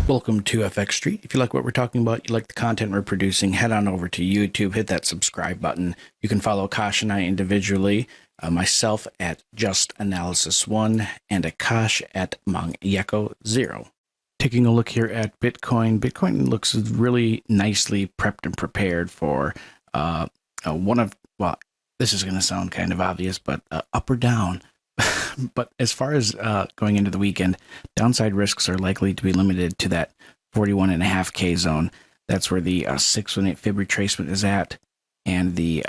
Welcome to FX Street. If you like what we're talking about, you like the content we're producing, head on over to YouTube, hit that subscribe button. You can follow Akash and I individually, myself at Just Analysis 1 and Akash at Mangyeko 0. Taking a look here at Bitcoin. Bitcoin looks really nicely prepped and prepared for this is going to sound kind of obvious, but up or down. But as far as going into the weekend, downside risks are likely to be limited to that 41.5K zone. That's where the 618 fib retracement is at, and the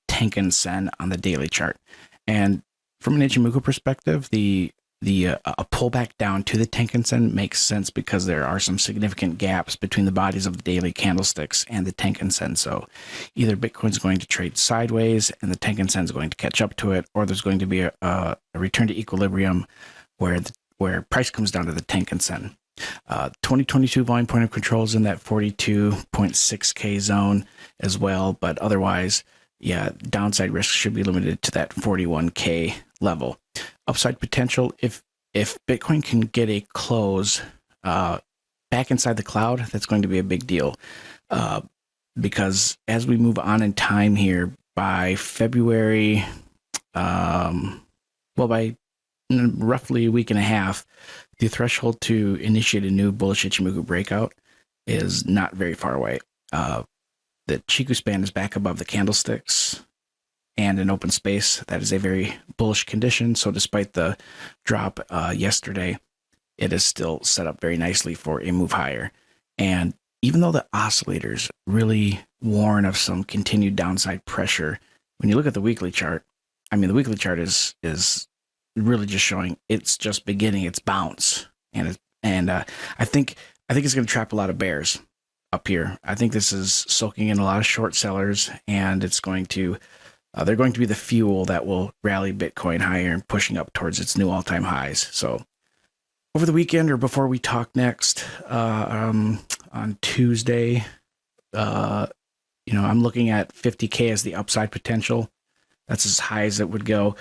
Tenkan Sen on the daily chart. And from an Ichimoku perspective, a pullback down to the Tenkan Sen makes sense because there are some significant gaps between the bodies of the daily candlesticks and the Tenkan Sen. So either Bitcoin's going to trade sideways and the Tenkan Sen is going to catch up to it, or there's going to be a return to equilibrium where price comes down to the Tenkan Sen. 2022 volume point of control is in that 42.6K zone as well, but otherwise, yeah, downside risk should be limited to that 41K level. Upside potential, if Bitcoin can get a close back inside the cloud, that's going to be a big deal, because as we move on in time here, by February, by roughly a week and a half, the threshold to initiate a new bullish Ichimoku breakout is not very far away. The Chiku span is back above the candlesticks and an open space. That is a very bullish condition. So despite the drop yesterday, it is still set up very nicely for a move higher. And even though the oscillators really warn of some continued downside pressure, when you look at the weekly chart, I mean, the weekly chart is really just showing it's just beginning its bounce. And I think it's going to trap a lot of bears up here. I think this is soaking in a lot of short sellers, and it's going to they're going to be the fuel that will rally Bitcoin higher and pushing up towards its new all-time highs. So over the weekend or before we talk next, on Tuesday, I'm looking at 50K as the upside potential. That's as high as it would go.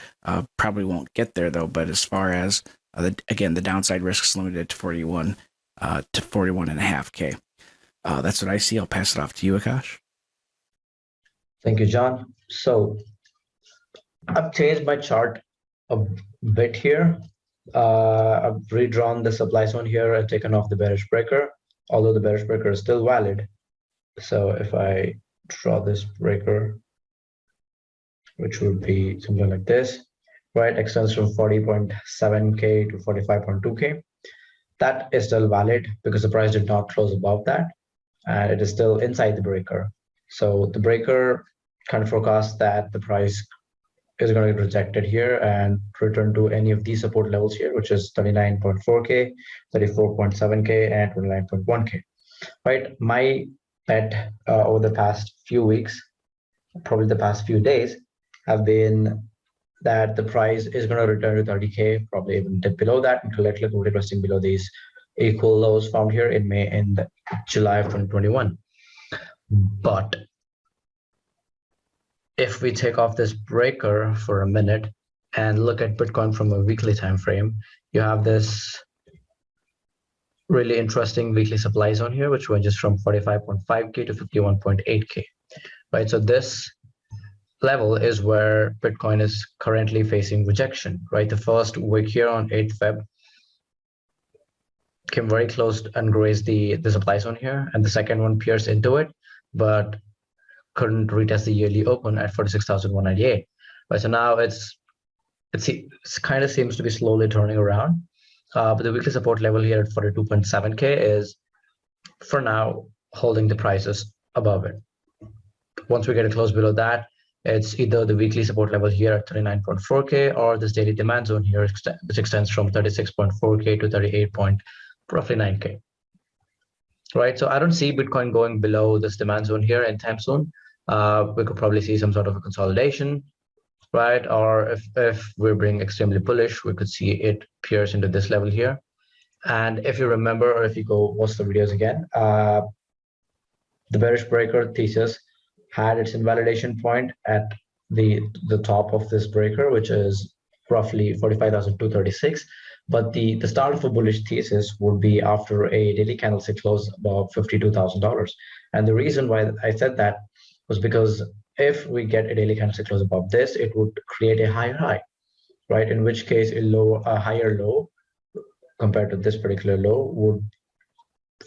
Probably won't get there though, but as far as the downside risk is limited to 41 to 41.5K. That's what I see. I'll pass it off to you, Akash. Thank you, John. So I've changed my chart a bit here. I've redrawn the supply zone here and taken off the bearish breaker, although the bearish breaker is still valid. So if I draw this breaker, which would be something like this, right, extends from 40.7K to 45.2K. That is still valid because the price did not close above that, and it is still inside the breaker. So the breaker kind of forecasts that the price is going to get rejected here and return to any of these support levels here, which is 39.4K, 34.7K, and 29.1K. Right. My bet over the past few weeks, probably the past few days, have been that the price is going to return to 30K, probably even dip below that, and collectively requesting below these equal lows found here in July of 2021. But if we take off this breaker for a minute and look at Bitcoin from a weekly time frame, you have this really interesting weekly supply zone here, which ranges from 45.5K to 51.8K. Right, so this level is where Bitcoin is currently facing rejection. Right, the first wick here on 8th Feb came very close and grazed the supply zone here, and the second one pierced into it, but couldn't retest the yearly open at 46,198. Right, so now it kind of seems to be slowly turning around, but the weekly support level here at 42.7K is for now holding the prices above it. Once we get a close below that, it's either the weekly support level here at 39.4K or this daily demand zone here, which extends from 36.4K to 38.9K. Right, so I don't see Bitcoin going below this demand zone here anytime soon. We could probably see some sort of a consolidation, right? Or if we're being extremely bullish, we could see it pierce into this level here. And if you remember, or if you go watch the videos again, the bearish breaker thesis had its invalidation point at the top of this breaker, which is roughly 45,236. But the start of a bullish thesis would be after a daily candlestick close above $52,000. And the reason why I said that was because if we get a daily candlestick close above this, it would create a higher high, right? In which case a higher low compared to this particular low would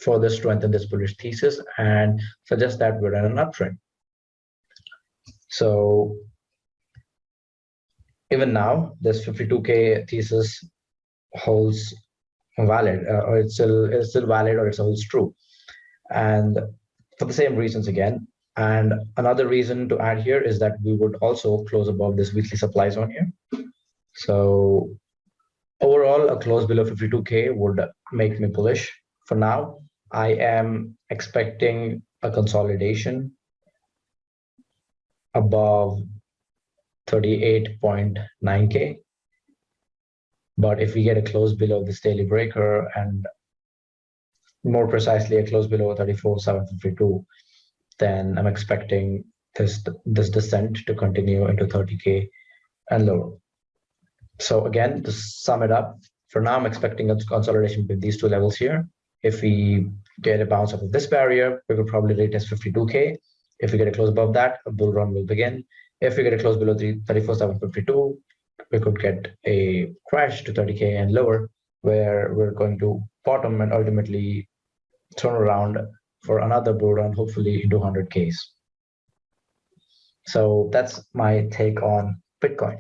further strengthen this bullish thesis and suggest that we're in an uptrend. So even now, this 52K thesis holds valid, or it's still valid, or it holds true. And for the same reasons again. And another reason to add here is that we would also close above this weekly supply zone here. So overall, a close below 52K would make me bullish. For now, I am expecting a consolidation above 38.9K. But if we get a close below this daily breaker, and more precisely a close below 34,752, then I'm expecting this descent to continue into 30K and lower. So again, to sum it up, for now I'm expecting a consolidation with these two levels here. If we get a bounce off of this barrier, we could probably retest 52K. If we get a close above that, a bull run will begin. If we get a close below 34,752, we could get a crash to 30K and lower, where we're going to bottom and ultimately turn around for another bull run, hopefully into 100Ks. So that's my take on Bitcoin.